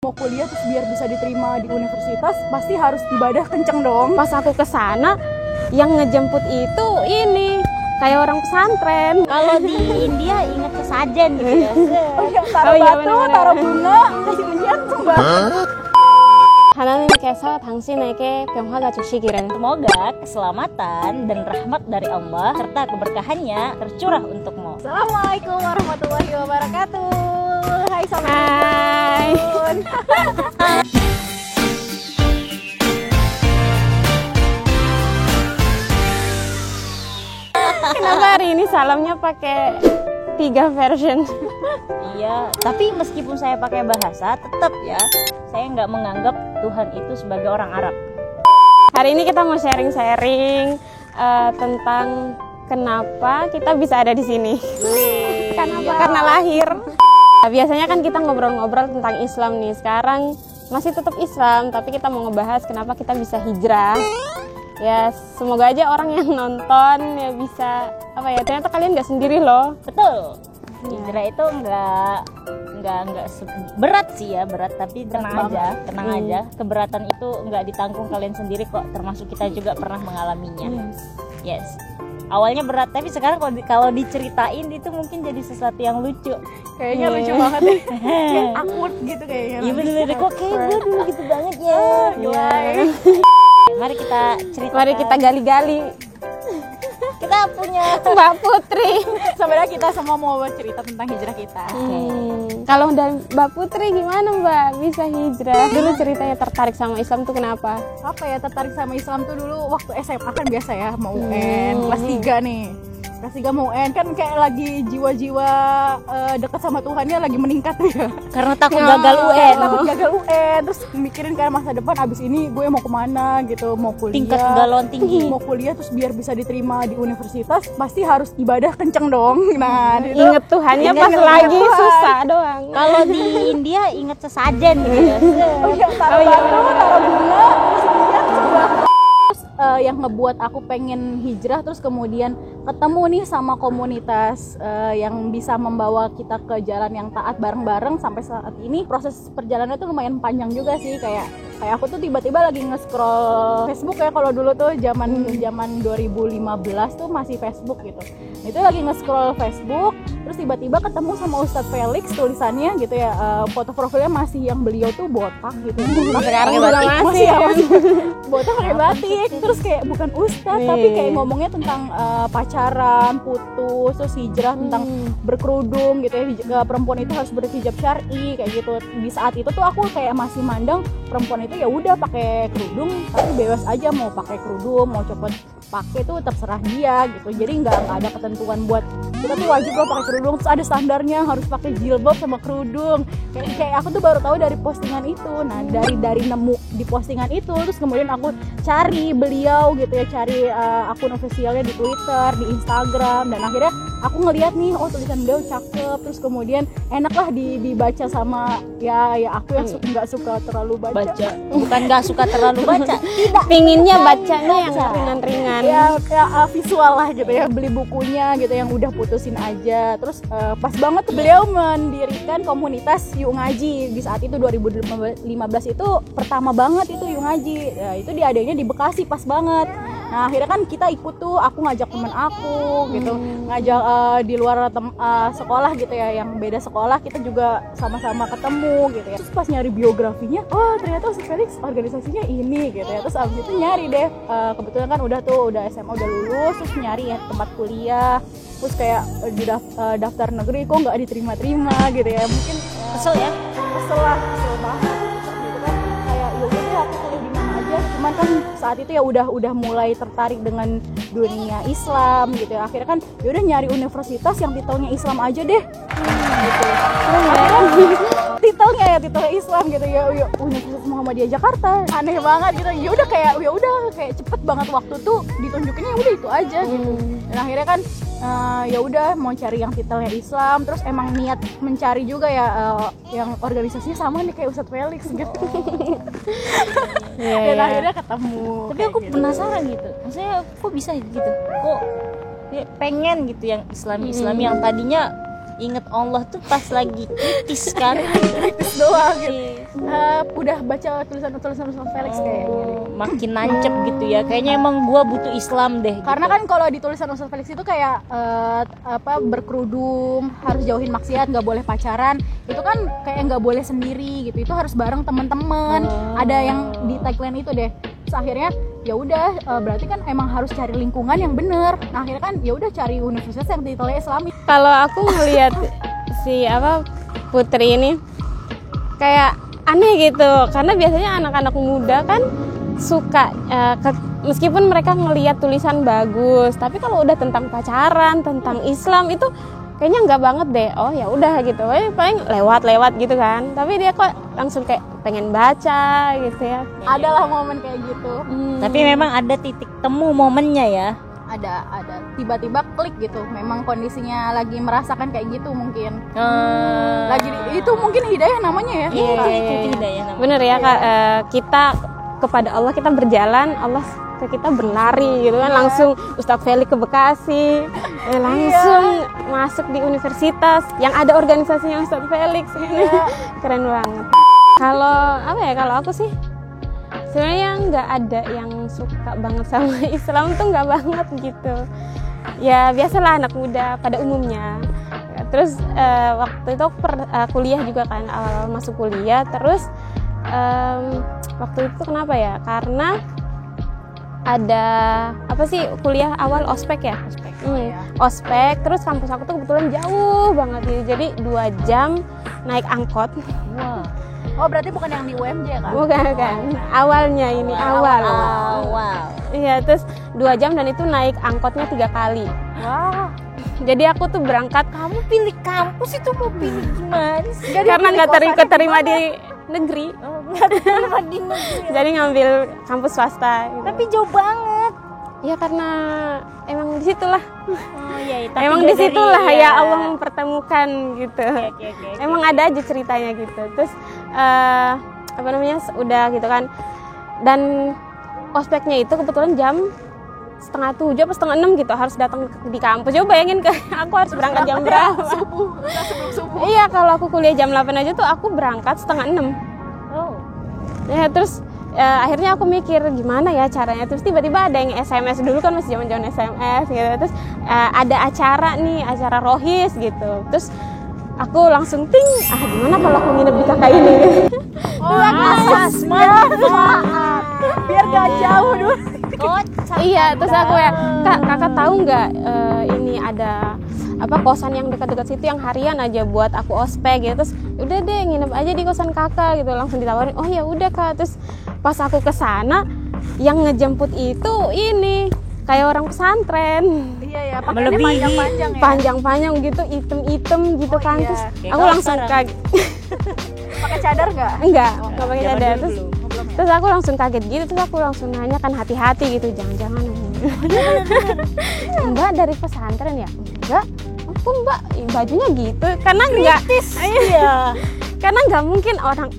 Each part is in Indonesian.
Mau kuliah terus biar bisa diterima di universitas pasti harus ibadah kenceng dong. Pas aku ke sana yang ngejemput itu ini kayak orang pesantren. Kalau di India ingat sesajen gitu ya. Oh yang taruh batu, taruh bunga, kasih ujian coba. 하나님께서 당신에게 병화가 주시기를. Semoga keselamatan dan rahmat dari Allah serta keberkahannya tercurah untukmu. Assalamualaikum warahmatullahi wabarakatuh. Hai sobat. Hai. Kenapa hari ini salamnya pakai 3 version? Iya, tapi meskipun saya pakai bahasa, tetap ya saya nggak menganggap Tuhan itu sebagai orang Arab. Hari ini kita mau sharing-sharing tentang kenapa kita bisa ada di sini. Karena lahir. Biasanya kan kita ngobrol-ngobrol tentang Islam nih. Sekarang masih tetap Islam, tapi kita mau ngebahas kenapa kita bisa hijrah. Ya semoga aja orang yang nonton ya bisa ternyata kalian nggak sendiri loh. Betul. Hijrah itu nggak berat sih ya, berat, tapi tenang aja. Keberatan itu nggak ditanggung kalian sendiri kok, termasuk kita juga pernah mengalaminya. Yes. Awalnya berat, tapi sekarang kalau diceritain itu mungkin jadi sesuatu yang lucu. Kayaknya lucu banget ya. Yang awkward gitu kayaknya. Iya bener-bener kok kayak gue dulu gitu banget ya. Mari kita cerita. Mari kita gali-gali. Kita punya Mbak Putri. Sebenarnya kita semua mau cerita tentang hijrah kita. Kalau dari Mbak Putri gimana Mbak bisa hijrah? Dulu ceritanya tertarik sama Islam tuh kenapa? Apa ya, tertarik sama Islam tuh dulu waktu SMA kan biasa ya, mau UN kelas 3 nih. Kelas 3 mau UN kan kayak lagi jiwa-jiwa dekat sama Tuhannya lagi meningkat tuh ya. Karena takut gagal UN. Takut gagal UN, terus mikirin kayak masa depan abis ini gue mau kemana gitu, mau kuliah. Tingkat kegalauan tinggi. Mau kuliah terus biar bisa diterima di universitas pasti harus ibadah kenceng dong. Nah, itu Ingat Tuhannya pas lagi Tuhan. susah doang. Kalau di India ingat sesajen gitu ya. Oh yang taruh batu, taruh bunga, terus ujian coba. Yang ngebuat aku pengen hijrah terus kemudian ketemu nih sama komunitas yang bisa membawa kita ke jalan yang taat bareng-bareng sampai saat ini. Proses perjalanannya tuh lumayan panjang juga sih, kayak aku tuh tiba-tiba lagi nge-scroll Facebook ya, kalau dulu tuh zaman 2015 tuh masih Facebook gitu. Itu lagi nge-scroll Facebook terus tiba-tiba ketemu sama Ustadz Felix, tulisannya gitu ya, foto profilnya masih yang beliau tuh botak gitu. Sekarang juga masih ya. Botak pakai batik, terus kayak bukan ustadz tapi kayak ngomongnya tentang pacaran, putus, terus hijrah, tentang berkerudung gitu ya, perempuan itu harus berhijab syar'i kayak gitu. Di saat itu tuh aku kayak masih mandang perempuan itu ya udah pakai kerudung tapi bebas aja, mau pakai kerudung mau copot pakai tuh terserah dia gitu. Jadi nggak ada ketentuan buat kita tuh wajib loh pakai kerudung, terus ada standarnya harus pakai jilbab sama kerudung. Kayak aku tuh baru tahu dari postingan itu. Nah dari nemu di postingan itu terus kemudian aku cari beliau gitu ya, cari akun ofisialnya di Twitter, di Instagram, dan akhirnya aku ngeliat nih, oh tulisan beliau cakep, terus kemudian enak lah dibaca sama ya aku yang nggak suka terlalu baca. Bukan nggak suka terlalu baca, tidak, Pinginnya bacanya yang ringan-ringan. Ya visual lah gitu ya, beli bukunya gitu yang udah putusin aja. Terus pas banget beliau mendirikan komunitas Yuk Ngaji di saat itu 2015 itu pertama banget itu Yuk Ngaji ya, itu diadainnya di Bekasi pas banget. Nah akhirnya kan kita ikut tuh, aku ngajak temen aku gitu, ngajak di luar sekolah gitu ya, yang beda sekolah, kita juga sama-sama ketemu gitu ya. Terus pas nyari biografinya, oh ternyata Ustadz Felix organisasinya ini gitu ya. Terus abis itu nyari deh, kebetulan kan udah SMA udah lulus, terus nyari ya tempat kuliah. Terus kayak di daftar negeri kok nggak diterima-terima gitu ya, mungkin kesel ya, kesel banget gitu kan. Kayak yaudah aku kuliah di mana aja, cuman kan saat itu ya udah mulai tertarik dengan dunia Islam gitu ya. Akhirnya kan yaudah nyari universitas yang titelnya Islam aja deh gitu. Titelnya Islam gitu ya, Universitas Muhammadiyah Jakarta, aneh banget gitu. Ya udah kayak cepet banget waktu tuh ditunjukinnya, ya udah itu aja gitu. Dan akhirnya kan ya udah mau cari yang titelnya Islam, terus emang niat mencari juga ya yang organisasinya sama nih kayak Ustadz Felix gitu. Dan akhirnya ketemu. Tapi aku penasaran gitu, maksudnya kok bisa gitu, kok ya pengen gitu yang Islami yang tadinya inget Allah tuh pas lagi kritis kan. Kritis doang gitu. udah baca tulisan Felix kayaknya. Makin nancep gitu ya. Kayaknya emang gua butuh Islam deh. Karena gitu. kan kalau di tulisan Ustaz Felix itu kayak berkerudung, harus jauhin maksiat, nggak boleh pacaran. Itu kan kayak nggak boleh sendiri gitu. Itu harus bareng teman-teman. Ada yang di tagline itu deh. Terus akhirnya ya udah berarti kan emang harus cari lingkungan yang bener. Nah akhirnya kan ya udah cari universitas yang titelnya Islami. Kalau aku ngelihat si Putri ini kayak aneh gitu, karena biasanya anak-anak muda kan suka meskipun mereka ngelihat tulisan bagus, tapi kalau udah tentang pacaran, tentang Islam itu kayaknya nggak banget deh. Oh ya udah gitu, paling lewat gitu kan. Tapi dia kok langsung kayak pengen baca gitu ya. Adalah momen kayak gitu. Tapi memang ada titik temu momennya ya. Ada tiba-tiba klik gitu. Memang kondisinya lagi merasakan kayak gitu mungkin. Itu mungkin hidayah namanya ya. Iya, itu hidayah namanya. Bener ya Kak, kita kepada Allah kita berjalan, Allah ke kita berlari gitu kan. Langsung Ustadz Felix ke Bekasi, langsung masuk di universitas yang ada organisasinya Ustadz Felix. Keren banget. Kalau kalau aku sih sebenarnya nggak ada yang suka banget sama Islam tuh, nggak banget gitu. Ya biasalah anak muda pada umumnya. Terus waktu itu aku kuliah juga kan, awal masuk kuliah. Terus waktu itu kenapa ya? Karena ada kuliah awal ospek ya. Ospek. Terus kampus aku tuh kebetulan jauh banget gitu. Jadi 2 jam naik angkot. Wow. Oh berarti bukan yang di UMJ kan? Bukan. Awalnya ini awal. Iya, terus 2 jam dan itu naik angkotnya 3 kali. Wah. Jadi aku tuh berangkat. Kamu pilih kampus itu mau pilih gimana sih? Karena nggak terima di negeri. Nggak terima di negeri. Jadi ngambil kampus swasta. Gitu. Tapi jauh banget. Ya karena emang disitulah. Emang disitulah ya Allah mempertemukan gitu. Okay. Emang ada aja ceritanya gitu. Terus udah gitu kan. Dan ospeknya itu kebetulan jam 6:30 atau 5:30 gitu, harus datang di kampus. Coba bayangin aku harus berangkat jam berapa? Subuh. Iya, kalau aku kuliah jam 8 aja tuh aku berangkat 5:30. Oh. Ya terus akhirnya aku mikir gimana ya caranya. Terus tiba-tiba ada yang SMS, dulu kan masih zaman SMS gitu. Terus ada acara rohis gitu. Terus aku langsung gimana kalau aku nginep di kakak ini? Manfaat. Biar gak jauh dulu. Iya, terus aku ya, kakak tahu nggak ini ada kosan yang dekat-dekat situ yang harian aja buat aku ospek gitu. Terus udah deh nginep aja di kosan kakak gitu, langsung ditawarin. Oh ya udah Kak. Terus pas aku kesana yang ngejemput itu ini kayak orang pesantren. Iya, pakainya panjang-panjang ya. Panjang-panjang gitu, item-item gitu kan. Iya. Terus aku langsung kaget. Pakai cadar nggak? Enggak pakai cadar. Terus aku langsung kaget gitu, terus aku langsung nanya kan hati-hati gitu, jangan-jangan Mbak dari pesantren ya? Enggak, aku Mbak bajunya gitu, karena enggak Iya. Karena nggak mungkin orang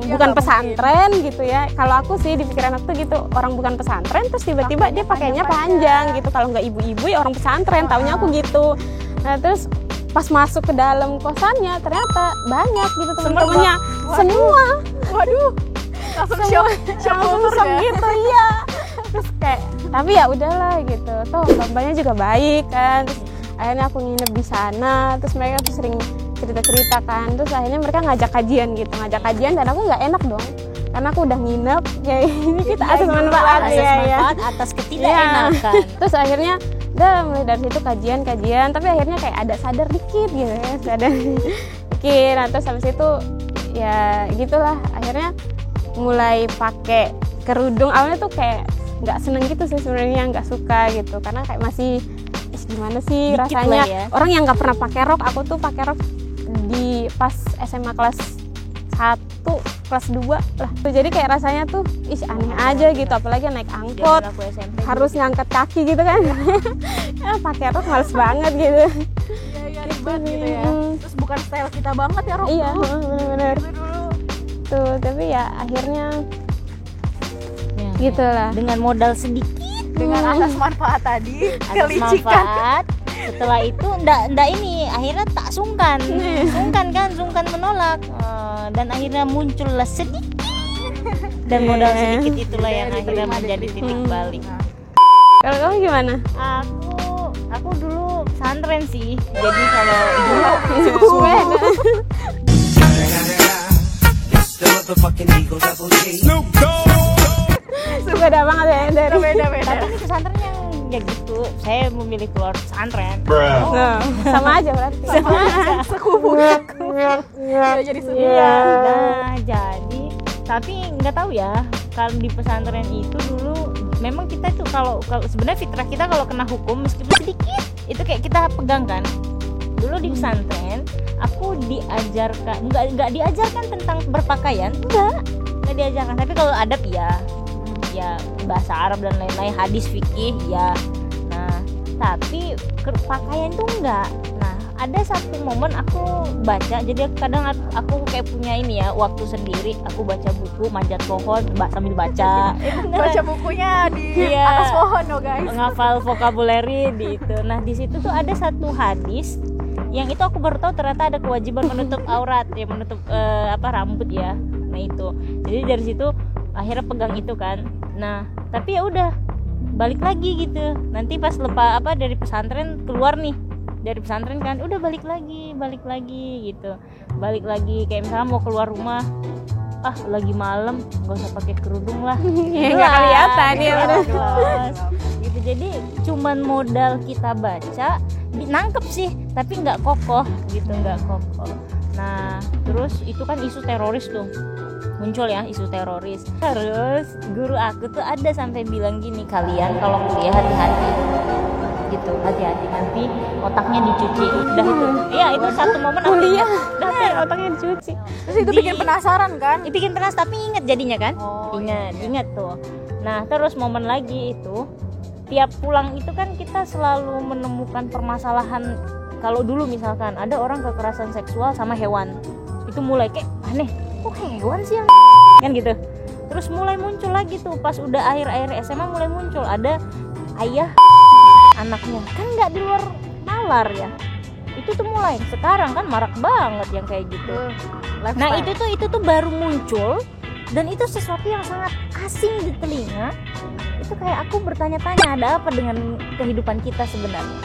Ya, bukan pesantren gitu ya. Kalau aku sih di pikiran aku tuh gitu, orang bukan pesantren terus tiba-tiba dia pakainya panjang gitu. Kalau nggak ibu-ibu ya orang pesantren, taunya aku gitu. Nah terus pas masuk ke dalam kosannya ternyata banyak gitu teman-temannya semua. Waduh. Langsung shock gitu iya. Terus kayak tapi ya udahlah gitu. Toh mbaknya juga baik kan. Terus akhirnya aku nginep di sana. Terus mereka tuh sering cerita-cerita kan. Terus akhirnya mereka ngajak kajian dan aku nggak enak dong. Karena aku udah nginep ya ini kita asas manfaat atas ketidakenakan. Terus akhirnya udah mulai dari situ kajian tapi akhirnya kayak ada sadar dikit gitu ya, sadar dikit. Nah terus habis itu ya gitulah akhirnya mulai pakai kerudung. Awalnya tuh kayak nggak seneng gitu sih sebenarnya, nggak suka gitu karena kayak masih gimana sih dikit rasanya ya. Orang yang nggak pernah pakai rok, aku tuh pakai rok di pas SMA kelas 1 kelas 2 lah tuh, jadi kayak rasanya tuh aneh aja gitu, apalagi naik angkot harus ngangkat kaki gitu kan. Ya pakai rok males banget gitu. Iya ribet gitu ya. Terus bukan style kita banget ya rok. Iya benar tuh, tapi ya akhirnya ya, gitulah dengan modal sedikit, dengan atas manfaat tadi, atas manfaat. Setelah itu ndak ini akhirnya tak sungkan menolak, dan akhirnya muncullah sedikit Dan modal Iya. sedikit itulah yang Diterima, akhirnya menjadi diterima. titik balik. Kalau kamu gimana? Aku dulu pesantren sih. Jadi kalau dulu Beda banget ya dari Beda-beda. tapi ini pesantren yang ya gitu. Saya memilih keluar pesantren. Nah, sama aja berarti. Sekubu. Udah jadi sekubu. Iya. Nah, jadi tapi nggak tahu ya, kalau di pesantren itu dulu memang kita itu kalau sebenarnya fitrah kita kalau kena hukum meskipun sedikit itu kayak kita pegang kan. Dulu di pesantren aku diajarkan nggak diajarkan tentang berpakaian, nggak diajarkan, tapi kalau adab ya bahasa Arab dan lain-lain, hadis, fikih ya. Nah tapi pakaian tuh enggak. Nah ada satu momen aku baca, jadi kadang aku kayak punya ini ya, waktu sendiri aku baca buku, manjat pohon sambil baca. Baca bukunya di Iya. atas pohon loh guys. Ngafal vocabulary di itu. Nah di situ tuh ada satu hadis yang itu aku baru tahu ternyata ada kewajiban menutup aurat ya, menutup rambut ya. Nah itu, jadi dari situ akhirnya pegang itu kan. Nah tapi ya udah balik lagi gitu. Nanti pas dari pesantren keluar nih dari pesantren kan, udah balik lagi gitu. Balik lagi kayak misalnya mau keluar rumah, lagi malam nggak usah pakai kerudung lah. Ya nggak kelihatan ya udah. Gitu. Jadi cuman modal kita baca nangkep sih, tapi nggak kokoh gitu, nggak kokoh. Nah terus itu kan isu teroris tuh muncul ya, isu teroris. Terus guru aku tuh ada sampai bilang gini, kalian kalau kuliah hati-hati gitu, hati-hati nanti otaknya dicuci. Udah itu ya, itu satu momen aku Kuliah ingat. otaknya dicuci. Terus itu bikin penasaran kan? Bikin penasaran, tapi inget jadinya kan. Oh, Ingat tuh. Nah terus momen lagi itu, tiap pulang itu kan kita selalu menemukan permasalahan. Kalau dulu misalkan ada orang kekerasan seksual sama hewan, itu mulai kayak aneh, kok hewan sih yang kan gitu. Terus mulai muncul lagi tuh pas udah akhir-akhir SMA, mulai muncul ada ayah anaknya, kan nggak di luar nalar ya. Itu tuh mulai sekarang kan marak banget yang kayak gitu. Nah itu tuh baru muncul, dan itu sesuatu yang sangat asing di telinga. Itu kayak aku bertanya-tanya, ada apa dengan kehidupan kita sebenarnya.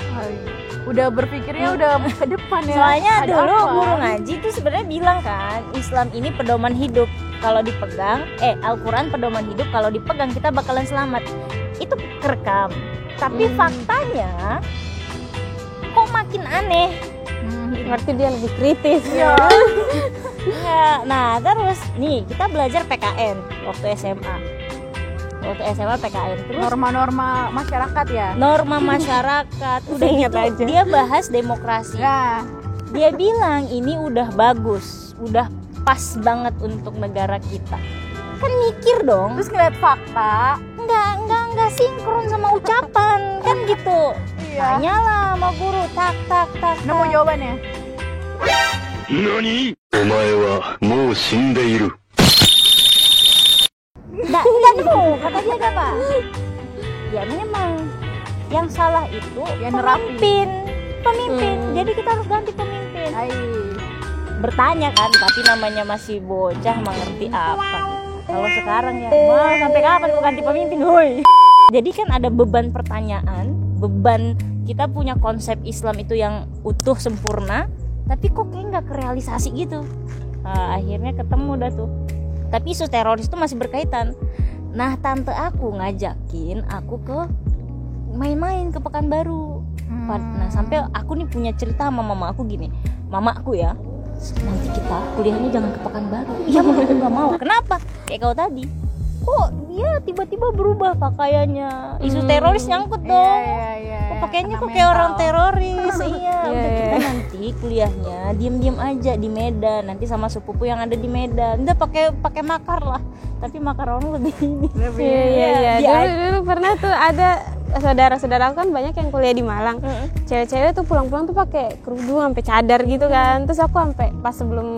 Udah berpikirnya udah ke depan ya. Soalnya Ada dulu apa? guru ngaji tuh sebenarnya bilang kan, Islam ini pedoman hidup. Kalau dipegang, Al-Quran pedoman hidup, kalau dipegang kita bakalan selamat. Itu kerekam. Tapi faktanya kok makin aneh. Berarti dia lebih kritis. Iya. Enggak. Nah terus nih kita belajar PKN waktu SMA. PKN terus Norma-norma masyarakat ya. norma masyarakat. Udah Ingat gitu aja. dia bahas demokrasi. Ya. Dia bilang ini udah bagus, udah pas banget untuk negara kita. Kan mikir dong. Terus ngeliat fakta. Enggak sinkron sama ucapan kan gitu. Iya. Tanyalah sama guru, tak. Nemu jawabannya. 何お前はもう死んでいる。 Enggak nemu, kata dia apa? Ya memang yang salah itu Yang nerapin. pemimpin. Jadi kita harus ganti pemimpin. Hai. Bertanya kan, tapi namanya masih bocah, mengerti apa. Kalau sekarang ya, mau sampai kapan gua ganti pemimpin, woi. Jadi kan ada beban pertanyaan, beban kita punya konsep Islam itu yang utuh sempurna, tapi kok kayak nggak kerealisasi gitu. Nah, akhirnya ketemu dah tuh. Tapi isu teroris itu masih berkaitan. Nah tante aku ngajakin aku ke main-main ke Pekanbaru. Nah sampai aku nih punya cerita sama mama aku gini, mamaku ya, nanti kita kuliahnya jangan ke Pekanbaru. Iya mama, aku nggak mau. Kenapa? Kayak kau tadi. Kok dia tiba-tiba berubah pakaiannya? Isu teroris nyangkut dong. Iya. Kok pakaiannya kok Kena kayak orang mental. teroris. Iya, udah Iya. kita nanti kuliahnya diem-diem aja di Medan, nanti sama sepupu yang ada di Medan. Udah pakai makar lah. Tapi makar orang lebih ini. Iya. Dia- Dulu pernah tuh ada saudara-saudara aku kan banyak yang kuliah di Malang. Cewek-cewek tuh pulang-pulang tuh pakai kerudung sampai cadar gitu kan. Terus aku sampai pas sebelum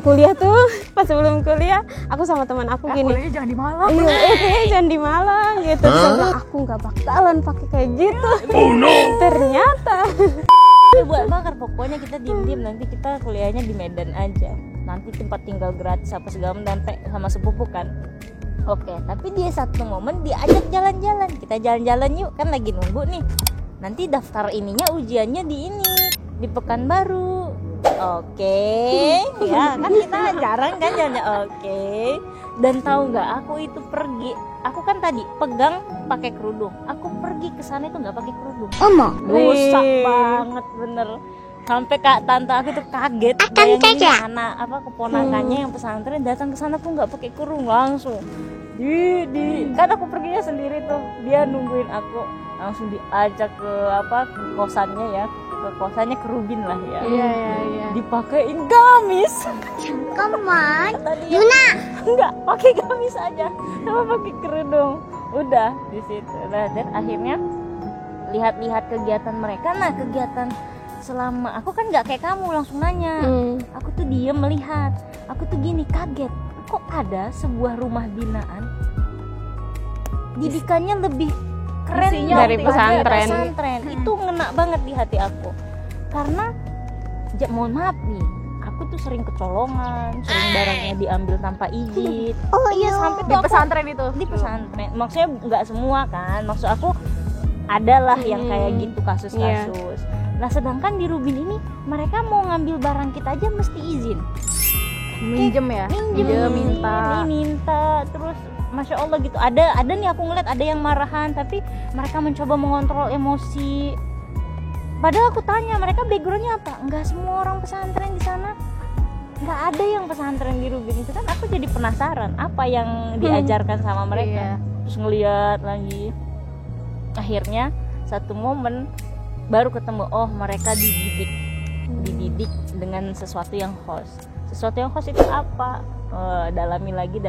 kuliah tuh, pas sebelum kuliah aku sama teman aku gini. Kuliahnya jangan di Malang. Iya, kayaknya jangan di Malang gitu. Terus aku bilang, aku nggak bakalan pakai kayak gitu. Ternyata. Buat makar, pokoknya kita diem-diem, nanti kita kuliahnya di Medan aja. nanti tempat tinggal gratis apa segala macam sama sepupu kan. Oke, tapi dia satu momen diajak jalan-jalan, kita jalan-jalan yuk, kan lagi nunggu nih. Nanti daftar ininya ujiannya di Pekanbaru. Oke, ya kan kita jarang kan jalan. Oke. Dan tahu nggak, aku itu pergi, aku kan tadi pegang pakai kerudung, aku pergi ke sana itu nggak pakai kerudung. Rusak banget bener. Sampai kak tante aku tuh kaget, bayangin anak keponakannya yang pesantren datang ke sana pun nggak pakai kerudung, langsung kan aku perginya sendiri tuh, dia nungguin aku, langsung diajak ke kosannya ya, ke kosannya ke Rubin lah ya. Iya. Dipakein gamis. Kaman. Yuna. Enggak, pakai gamis aja, sama pakai kerudung. Udah di situ. Nah, dan akhirnya lihat-lihat kegiatan mereka. Nah, kegiatan selama aku kan nggak kayak kamu langsung nanya. Aku tuh diem melihat. Aku tuh gini kaget. Kok ada sebuah rumah binaan didikannya lebih keren dari pesantren. Itu ngena banget di hati aku. Karena mohon maaf nih, aku tuh sering kecolongan, sering barangnya diambil tanpa izin. Sampai Di pesantren itu. Di pesantren. Maksudnya nggak semua kan. Maksud aku adalah yang kayak gitu kasus-kasus. Nah, sedangkan di Rubin ini mereka mau ngambil barang kita aja mesti izin. Minjem ya? Minta. Terus Masya Allah gitu. Ada nih aku ngeliat ada yang marahan, tapi mereka mencoba mengontrol emosi. Padahal aku tanya mereka backgroundnya apa? Enggak semua orang pesantren di sana. Enggak ada yang pesantren di Rubin itu kan. Aku jadi penasaran apa yang diajarkan sama mereka. Terus ngeliat lagi. Akhirnya satu momen baru ketemu, oh mereka dididik dengan sesuatu yang khas. Sesuatu yang khas itu apa? Dalami lagi.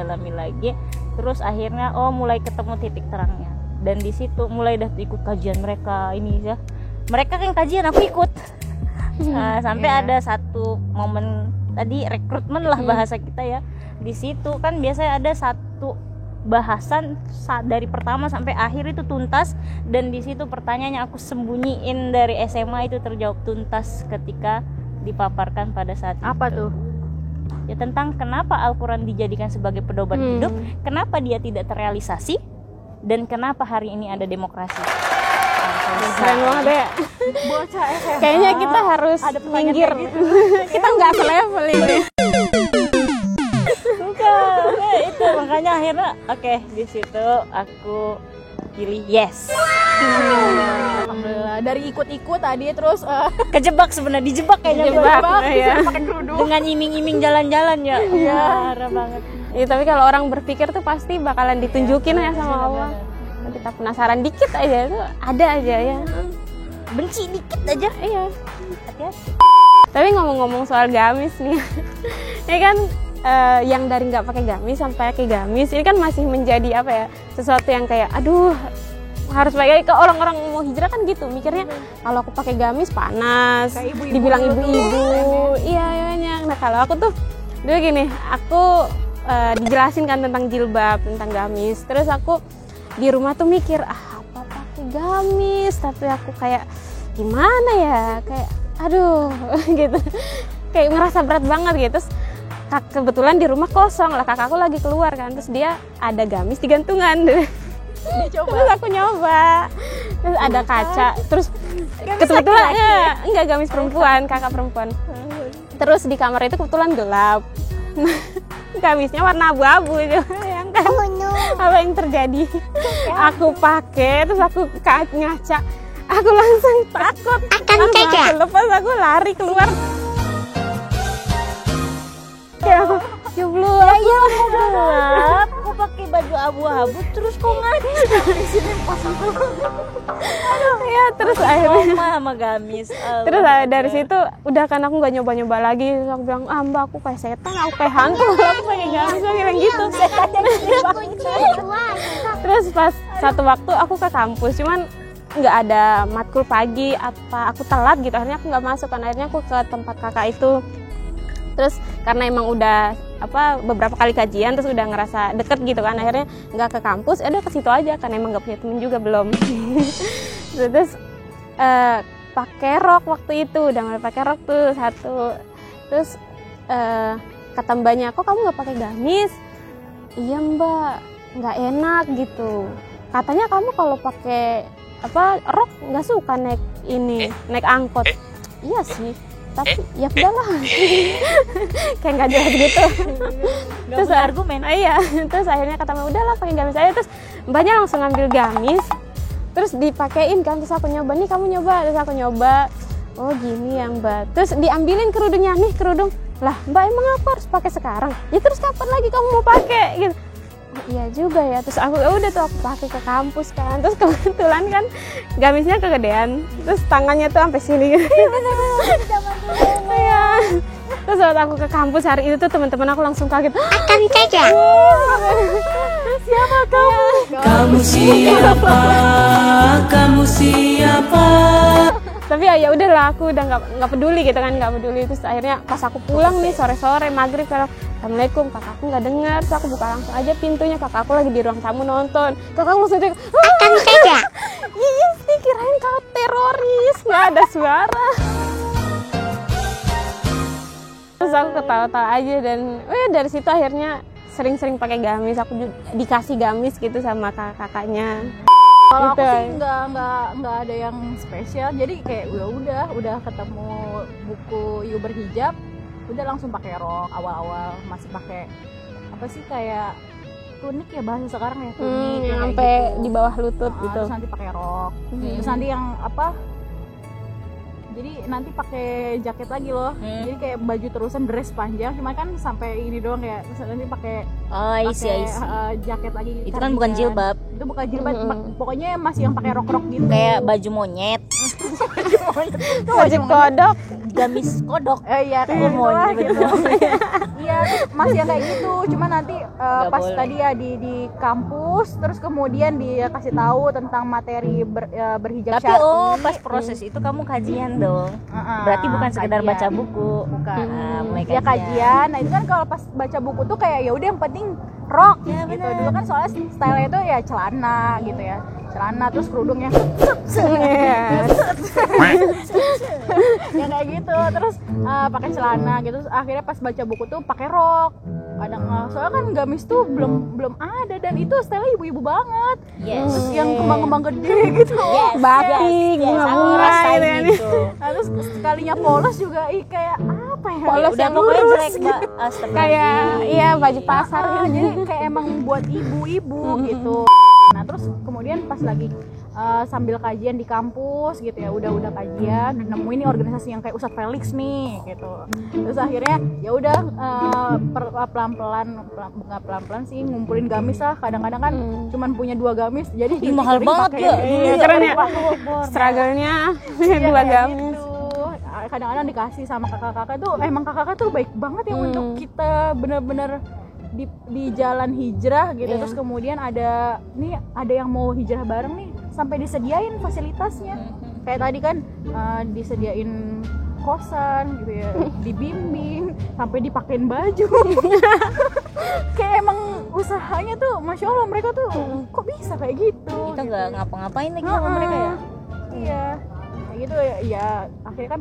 Terus akhirnya mulai ketemu titik terangnya. Dan di situ mulai dah ikut kajian mereka ini ya. Mereka kan kajian, aku ikut. Sampai ada satu momen tadi rekrutmen lah bahasa kita ya. Di situ kan biasanya ada satu bahasan dari pertama sampai akhir itu tuntas, dan di situ pertanyaannya aku sembunyiin dari SMA itu terjawab tuntas ketika dipaparkan pada saat Apa itu. tuh? Ya tentang kenapa Al-Quran dijadikan sebagai pedoman hidup, kenapa dia tidak terrealisasi, dan kenapa hari ini ada demokrasi. Keren banget ya. Bocah SMA. Kayaknya kita harus minggir. Kita nggak selevel ini. Bukan, itu makanya akhirnya oke, di situ aku pilih yes. Alhamdulillah. Dari ikut-ikut tadi terus Kejebak sebenarnya, dijebak kayaknya Ya. pakai kerudung. dengan iming-iming jalan-jalan ya. Parah banget. Ya, tapi kalau orang berpikir tuh pasti bakalan ditunjukin ya sama Allah. Kita penasaran dikit aja tuh ada aja ya. Benci dikit aja. Iya. Hati-hati. Tapi ngomong-ngomong soal gamis nih, ini kan yang dari nggak pakai gamis sampai pakai gamis, ini kan masih menjadi apa ya, sesuatu yang kayak aduh harus pakai. Ke orang-orang mau hijrah kan gitu mikirnya, kalau aku pakai gamis panas, dibilang ibu-ibu, iya. Nah kalau aku tuh dulu gini, aku dijelasin kan tentang jilbab, tentang gamis, terus aku di rumah tuh mikir apa pakai gamis, tapi aku kayak gimana ya, kayak aduh gitu, kayak ngerasa berat banget gitu. Terus kebetulan di rumah kosong lah, kakakku lagi keluar kan, terus dia ada gamis di gantungan. Terus aku nyoba, terus ada kaca, terus kebetulan enggak gamis perempuan, kakak perempuan. Terus di kamar itu kebetulan gelap, gamisnya warna abu-abu itu, bayangkan apa yang terjadi. Aku pakai, terus aku ngaca, aku langsung takut, aku lepas, aku lari keluar. Ya Allah, Gelap, aku pakai baju abu-abu terus kok ngaca di sini pasang ya terus akhirnya sama gamis. terus dari situ udah kan aku nggak nyoba-nyoba lagi. Terus aku bilang, Mbak, aku kayak setan, aku kayak hantu kalau aku pakai gamis, aku bilang gitu. Terus pas satu waktu aku ke kampus, cuman nggak ada matkul pagi, apa aku telat gitu, akhirnya aku nggak masuk kan, akhirnya aku ke tempat kakak itu. Terus karena emang udah beberapa kali kajian, terus udah ngerasa deket gitu kan, akhirnya nggak ke kampus, udah ke situ aja karena emang nggak punya temen juga belum. Terus pakai rok waktu itu, udah mulai pakai rok tuh satu. Terus kata mbaknya, kok kamu nggak pakai gamis? Iya mbak, nggak enak gitu. Katanya kamu kalau pakai rok nggak suka naik angkot. Iya sih, tapi ya udahlah. Kayak nggak jelas gitu. Terus argumen. Iya, terus akhirnya kata mbak udahlah pakai gamis aja. Terus mbaknya langsung ngambil gamis, terus dipakein kan. Terus aku nyoba, nih kamu nyoba. Terus aku nyoba, oh gini ya mbak. Terus diambilin kerudungnya, nih kerudung. Lah mbak emang aku harus pakai sekarang? Ya terus kapan lagi kamu mau pakai gitu? Oh, iya juga ya. Terus aku udah tuh aku pakai ke kampus kan. Terus kebetulan kan gamisnya kegedean. Terus tangannya tuh sampai sini gitu. Iya. Terus waktu aku ke kampus hari itu tuh teman-teman aku langsung kaget. Akan saja. Siapa kamu? Kamu siapa? Kamu siapa? Tapi ya udahlah, aku udah nggak peduli gitu kan, nggak peduli. Terus akhirnya pas aku pulang nih sore-sore maghrib, kalau assalamualaikum, kakakku nggak dengar. Terus aku buka langsung aja pintunya, kakakku lagi di ruang tamu nonton. Kakakku langsung cek, Akan saja. iya sih kirain kau teroris, nggak ada suara. Terus aku ketawa-tawa aja dan dari situ akhirnya sering-sering pakai gamis. Aku juga dikasih gamis gitu sama kakak-kakaknya. Kalau Gitu. aku sih nggak ada yang spesial, jadi kayak udah ketemu buku You Berhijab, udah langsung pakai rok. Awal-awal masih pakai apa sih kayak tunik ya bahasa sekarang ya, tunik Yang kayak sampai gitu. di bawah lutut gitu. Terus nanti pakai rok, terus nanti yang jadi nanti pakai jaket lagi loh, jadi kayak baju terusan dress panjang, cuma kan sampai ini doang ya. Terus nanti pakai I see. jaket lagi. Itu kan bukan jilbab. Itu bukan jilbab, pokoknya masih yang pakai rok-rok gitu. Kayak baju monyet, Wajib kodok. gamis kodok. Iya kayak gitu lah gitu. Iya masih yang kayak gitu, cuma nanti pas boleh. tadi ya di kampus, terus kemudian dia kasih tahu tentang materi berhijab Tapi pas proses itu kamu kajian dong. Berarti bukan sekedar kajian. baca buku. Bukan. Mulai Ya kajian. Nah itu kan kalau pas baca buku tuh kayak ya udah yang penting rok Ya, gitu. benar. Dulu kan soalnya style itu ya celana gitu ya, celana terus kerudungnya ya kayak gitu. Terus pakai celana gitu. Terus akhirnya pas baca buku tuh pakai rok. Kadang soalnya kan gamis tuh belum ada, dan itu style ibu-ibu banget. Yes. Terus yang kembang-kembang gede gitu. Yes. Batik, Yes, aku bunga-bunga ngerasain gitu kan. gitu. Nah, terus sekalinya polos juga kayak apa ya? Polos Udah yang pokoknya lurus jelek, Mbak. Astagfirullah. Kayak iya baju pasar gitu. Jadi kayak emang buat ibu-ibu gitu. Nah terus kemudian pas lagi sambil kajian di kampus gitu ya, udah kajian, nemuin nih organisasi yang kayak Ustadz Felix nih gitu. Terus akhirnya ya udah pelan-pelan sih ngumpulin gamis lah. Kadang-kadang kan cuman punya 2 gamis, jadi Ih, mahal banget ya. Iya, keren ya. Struggle-nya dua gamis. Kadang-kadang dikasih sama kakak-kakak tuh, emang kakak-kakak tuh baik banget ya untuk kita bener-bener di jalan hijrah gitu. Iya. Terus kemudian ada yang mau hijrah bareng nih, sampai disediain fasilitasnya. Kayak tadi kan disediain kosan gitu ya, dibimbing, sampai dipakein baju. Kayak emang usahanya tuh masya Allah, mereka tuh kok bisa kayak gitu. Kita nggak ngapa-ngapain lagi sama mereka ya. Iya kayak gitu ya, akhirnya kan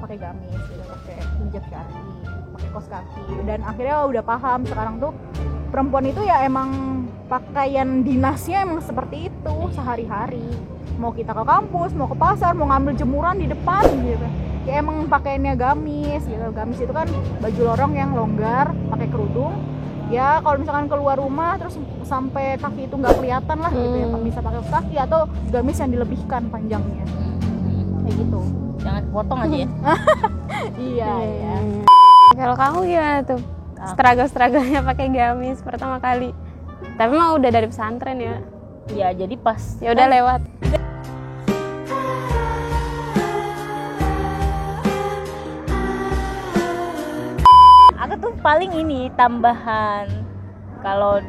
pakai gamis gitu, pakai hijab syar'i, pakai kaos kaki, dan akhirnya udah paham sekarang tuh perempuan itu ya emang pakaian dinasnya emang seperti itu sehari-hari. Mau kita ke kampus, mau ke pasar, mau ngambil jemuran di depan gitu, ya emang pakaiannya gamis gitu. Gamis itu kan baju lorong yang longgar, pakai kerudung. Ya kalau misalkan keluar rumah terus sampai kaki itu nggak kelihatan lah gitu ya, bisa pakai kaos kaki atau gamis yang dilebihkan panjangnya kayak gitu. Jangan potong aja ya. Iya. Kalau kamu gimana tuh? Struggle-strugglenya pakai gamis pertama kali. Tapi mah udah dari pesantren ya. Ya jadi pas Ya udah lewat. aku tuh paling ini tambahan. Kalau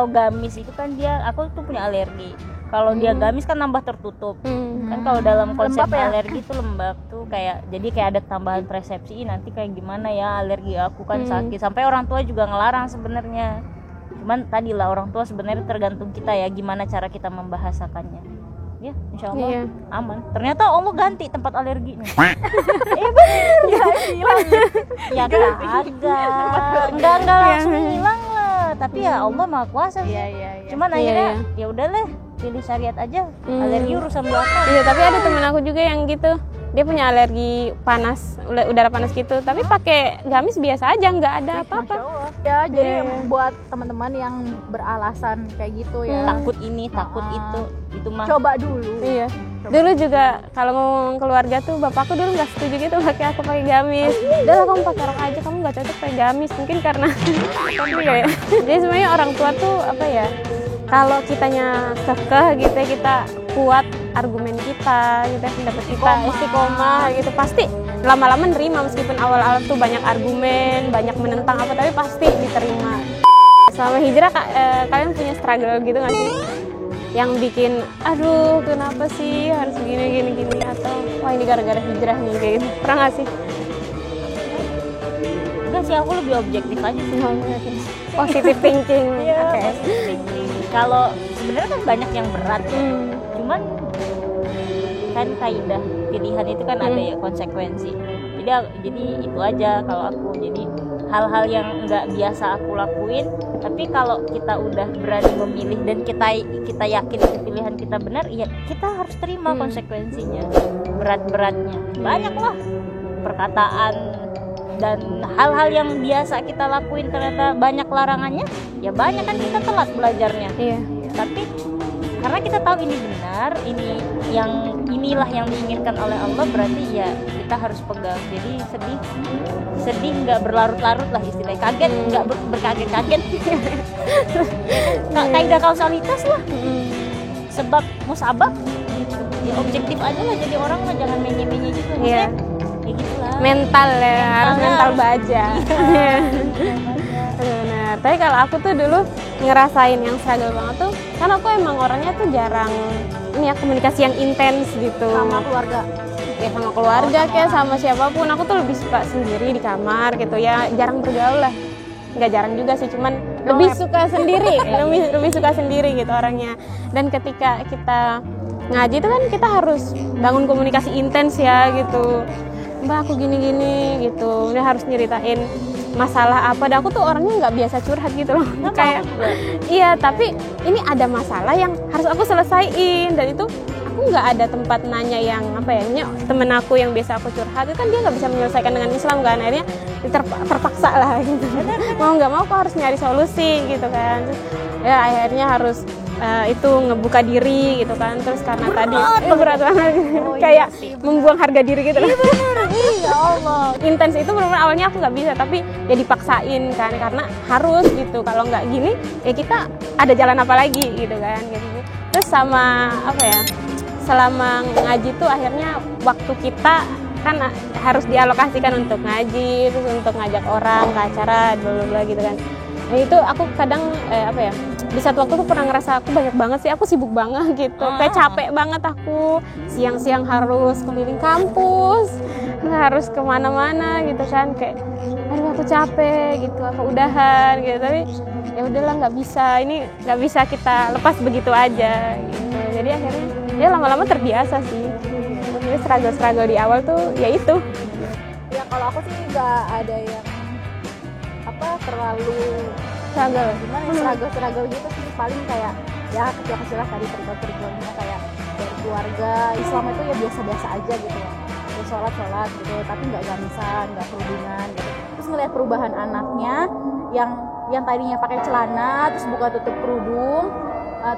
gamis itu kan aku tuh punya alergi. Kalau dia gamis kan nambah tertutup. Kan kalau dalam konsep Lembab ya? alergi itu lembab tuh jadi kayak ada tambahan persepsi. "Ih, nanti kayak gimana ya alergi aku kan sakit." Sampai orang tua juga ngelarang sebenarnya. Cuman tadi lah orang tua sebenarnya tergantung kita ya gimana cara kita membahasakannya. Ya, insya Allah Iya. aman. Ternyata Allah ganti tempat alerginya. Ya kagak. Enggak langsung hilang lah. Tapi ya Allah Maha Kuasa. Iya. Cuman Iya, akhirnya iya. ya udahlah, pilih syariat aja. Alergi urusan belakang. Iya, tapi ada temen aku juga yang gitu. Dia punya alergi panas, udara panas gitu. Tapi pakai gamis biasa aja, nggak ada apa-apa. Ya, jadi buat teman-teman yang beralasan kayak gitu ya, Takut ini, takut itu mah. coba dulu. Iya. Dulu juga kalau ngomong keluarga tuh bapakku dulu nggak setuju gitu pakai aku pakai gamis. Udah lah kamu pakai rok aja, kamu nggak cocok pakai gamis. Mungkin karena iya ya. Jadi sebenarnya orang tua tuh apa ya? Kalau kitanya kekeh gitu ya, kita kuat argumen kita, gitu ya, pendapat kita istiqomah gitu, pasti lama-lama nerima meskipun awal-awal tuh banyak argumen, banyak menentang apa, tapi pasti diterima. Selama hijrah kalian punya struggle gitu nggak sih? Yang bikin, aduh kenapa sih harus gini atau wah ini gara-gara hijrah nih kayak gitu. Pernah nggak sih? Enggak sih, aku lebih objektif aja sih. Positive thinking. Oke. Kalau sebenarnya kan banyak yang berat ya. Cuman kan kaidah pilihan itu kan ada ya konsekuensi. Jadi itu aja kalau aku. Jadi hal-hal yang nggak biasa aku lakuin, tapi kalau kita udah berani memilih dan kita yakin itu pilihan kita benar, ya kita harus terima konsekuensinya, berat-beratnya. Banyak lah perkataan dan hal-hal yang biasa kita lakuin ternyata banyak larangannya, ya banyak kan kita telat belajarnya. Iya. Tapi karena kita tahu ini benar, inilah yang diinginkan oleh Allah, berarti ya kita harus pegang. Jadi sedih nggak berlarut-larut lah istilahnya, kaget nggak berkaget-kaget. Kaidah kausalitas lah, sebab musabab gitu. Ya objektif aja lah, jadi orang mah jangan menye-menye gitu. Iya. Ya gitulah. Mental ya, harus mental baja. Benar. Tapi kalau aku tuh dulu ngerasain yang struggle banget tuh, karena aku emang orangnya tuh jarang ini ya komunikasi yang intens gitu. Sama keluarga. Ya sama keluarga kayak sama siapapun, aku tuh lebih suka sendiri di kamar gitu ya, jarang bergaul lah. Nggak jarang juga sih, cuman lebih suka sendiri, lebih suka sendiri gitu orangnya. Dan ketika kita ngaji itu kan kita harus bangun komunikasi intens ya gitu. Mbak aku gini-gini gitu, dia harus nyeritain masalah apa. Dan aku tuh orangnya nggak biasa curhat gitu loh. Kayak iya, tapi ini ada masalah yang harus aku selesaiin, dan itu aku nggak ada tempat nanya yang apa ya, temen aku yang biasa aku curhat itu kan dia nggak bisa menyelesaikan dengan Islam kan, akhirnya terpaksa lah gitu. Mau nggak mau aku harus nyari solusi gitu kan. Terus, ya akhirnya harus itu ngebuka diri gitu kan. Terus karena tadi berat banget kayak membuang harga diri gitu loh. Ya Allah. Intens itu benar-benar awalnya aku nggak bisa, tapi ya dipaksain kan, karena harus gitu. Kalau nggak gini ya kita ada jalan apa lagi gitu kan gitu. Terus sama apa ya, selama ngaji tuh akhirnya waktu kita kan harus dialokasikan untuk ngaji, terus untuk ngajak orang ke acara bla bla gitu kan. Nah itu aku kadang apa ya, di satu waktu tuh pernah ngerasa aku banyak banget sih, aku sibuk banget gitu, kayak capek banget aku, siang-siang harus keliling kampus, harus kemana-mana gitu kan, kayak aduh aku capek gitu, aku udahan gitu. Tapi ya udahlah, nggak bisa kita lepas begitu aja gitu. Jadi akhirnya ya lama-lama terbiasa sih. Jadi struggle di awal tuh ya itu. Ya kalau aku sih nggak ada yang apa terlalu Struggle. gimana ya, struggle gitu sih, paling kayak ya kecil-kecil lah tadi trigger-triggernya kayak dari keluarga. Islam itu ya biasa-biasa aja gitu ya, sholat gitu, tapi nggak gamisan, nggak kerudungan gitu. Terus ngeliat perubahan anaknya yang tadinya pakai celana terus buka tutup kerudung,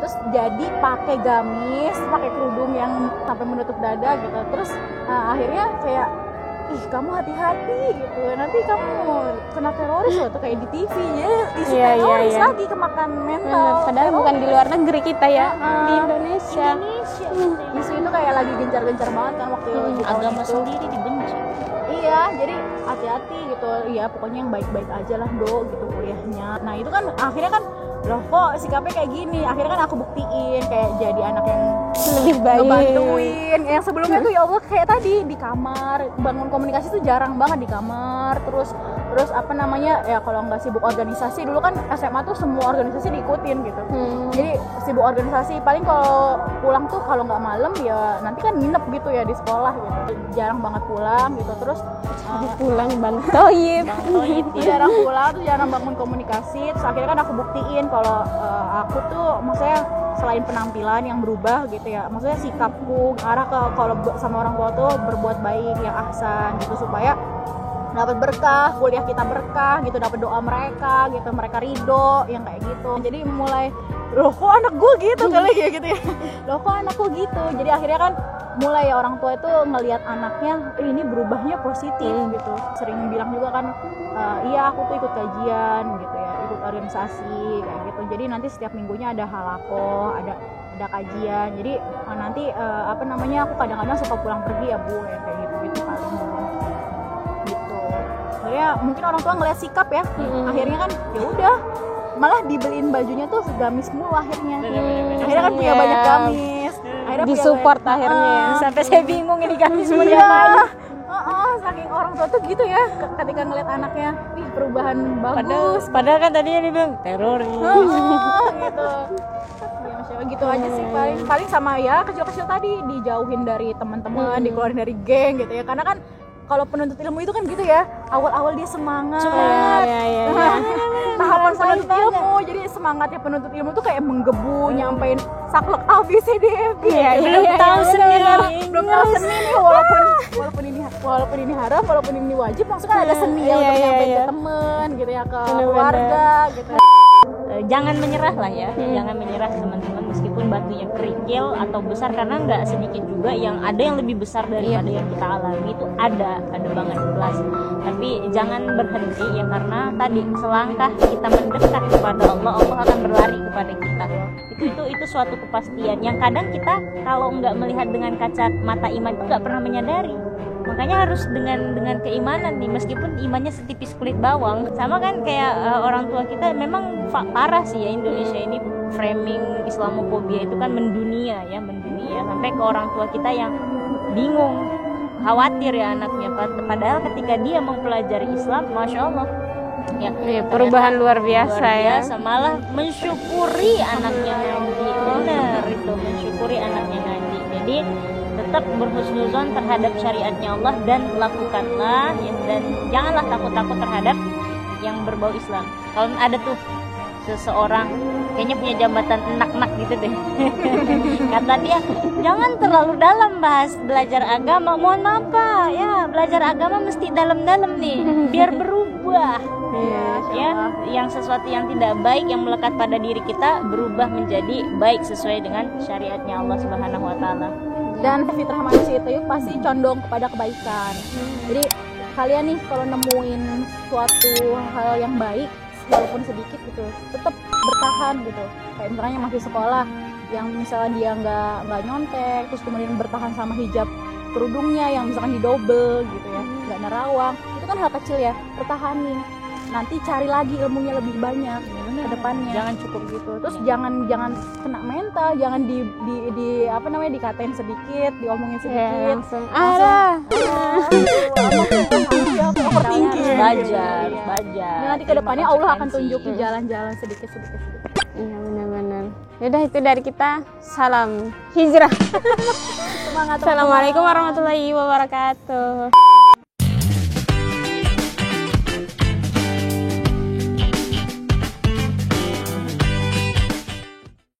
terus jadi pakai gamis, pakai kerudung yang sampai menutup dada gitu. Terus akhirnya kayak ih kamu hati-hati gitu, nanti kamu kena teroris loh tuh kayak di TV ya, isu teroris lagi kemakan mental. Padahal bukan di luar negeri kita ya, di Indonesia. Isu itu kayak lagi gencar-gencar banget kan waktu di tahun Agama itu. sendiri dibenci. Iya, jadi hati-hati gitu ya, pokoknya yang baik-baik aja lah Do gitu kuliahnya. Nah itu kan akhirnya kan loh kok sikapnya kayak gini, akhirnya kan aku buktiin kayak jadi anak yang Lebih baik. ngebantuin. Yang sebelumnya tuh ya Allah kayak tadi di kamar, bangun komunikasi tuh jarang banget di kamar. Terus apa namanya ya, kalau nggak sibuk organisasi, dulu kan SMA tuh semua organisasi diikutin gitu. Jadi sibuk organisasi, paling kalau pulang tuh kalau nggak malam ya nanti kan nginep gitu ya di sekolah gitu, jarang banget pulang gitu. Terus Pulang Bang Toyib. jarang pulang, tuh jarang bangun komunikasi. Terus akhirnya kan aku buktiin kalau aku tuh maksudnya selain penampilan yang berubah gitu ya, maksudnya sikapku arah ke kalau sama orang tua tuh berbuat baik yang ahsan gitu, supaya dapat berkah, kuliah kita berkah gitu, dapat doa mereka gitu, mereka ridho yang kayak gitu. Jadi mulai loh kok anak gue gitu kali ya gitu ya, loh kok anakku gitu. Jadi akhirnya kan mulai orang tua itu ngelihat anaknya ini berubahnya positif gitu. Sering bilang juga kan, iya aku tuh ikut kajian gitu ya, ikut organisasi kayak gitu. Jadi nanti setiap minggunya ada halakoh, ada kajian. Jadi nanti apa namanya, aku kadang-kadang suka pulang pergi ya Bu ya, kayak gitu paling gitu. Akhirnya mungkin orang tua ngeliat sikap ya, akhirnya kan ya udah malah dibeliin bajunya tuh gamis mulu akhirnya. Akhirnya kan punya banyak gamis. Akhirnya Disupport akhirnya ya. Sampai saya bingung ini gamis mau Iya. diapain. Saking orang tua tuh gitu ya, ketika ngeliat anaknya, wih perubahan bagus. Padahal kan tadinya dia bilang teroris. Gitu. Ya Masya Allah, gitu aja sih paling sama ya kecil-kecil tadi, dijauhin dari teman-teman, dikeluarin dari geng gitu ya. Karena kan kalau penuntut ilmu itu kan gitu ya, awal-awal dia semangat. Tahapan penuntut ilmu, jadi semangatnya penuntut ilmu tuh kayak menggebu, nyampein saklek A B C D E F G. Belum tahu seni. Belum tahu seni nih, walaupun ini haram, walaupun ini wajib, langsung kan ada seni yang untuk nyampein ke temen gitu ya, ke keluarga gitu. Jangan menyerah lah ya, jangan menyerah teman-teman, meskipun batunya kerikil atau besar, karena nggak sedikit juga yang ada yang lebih besar daripada yang kita alami, itu ada banget jelas. Tapi jangan berhenti ya, karena tadi selangkah kita mendekat kepada Allah, Allah akan berlari kepada kita. Itu suatu kepastian yang kadang kita kalau nggak melihat dengan kacamata iman itu nggak pernah menyadari. Makanya harus dengan keimanan nih, meskipun imannya setipis kulit bawang. Sama kan kayak orang tua kita, memang parah sih ya Indonesia ini, framing Islamofobia itu kan mendunia sampai ke orang tua kita yang bingung, khawatir ya anaknya. Padahal ketika dia mempelajari Islam, Masya Allah ya, Perubahan luar biasa, malah mensyukuri anaknya ngaji. Benar itu, mensyukuri anaknya ngaji. Jadi tetap berhusnuzon terhadap syariatnya Allah dan lakukanlah ya, dan janganlah takut-takut terhadap yang berbau Islam. Kalau ada tuh seseorang kayaknya punya jabatan enak-enak gitu deh kata dia, jangan terlalu dalam bahas belajar agama. Mohon maaf Kak, ya belajar agama mesti dalam-dalam nih biar berubah ya, yang sesuatu yang tidak baik yang melekat pada diri kita berubah menjadi baik sesuai dengan syariatnya Allah Subhanahu wa taala. Dan fitrah manusia itu pasti condong kepada kebaikan. Jadi kalian nih kalau nemuin suatu hal yang baik walaupun sedikit gitu, tetap bertahan gitu. Kayak misalnya masih sekolah, yang misalnya dia nggak nyontek, terus kemudian bertahan sama hijab kerudungnya yang misalkan didobel gitu ya, nggak nerawang, itu kan hal kecil ya, pertahanin. Nanti cari lagi ilmunya lebih banyak ke depannya. Jangan cukup gitu. Terus jangan kena mental, jangan di apa namanya, dikatain sedikit, diomongin sedikit. Langsung Belajar. Nanti ke depannya Allah akan tunjukin jalan-jalan sedikit. Iya benar-benar. Yaudah, itu dari kita. Salam hijrah. Semangat. Assalamualaikum warahmatullahi wabarakatuh.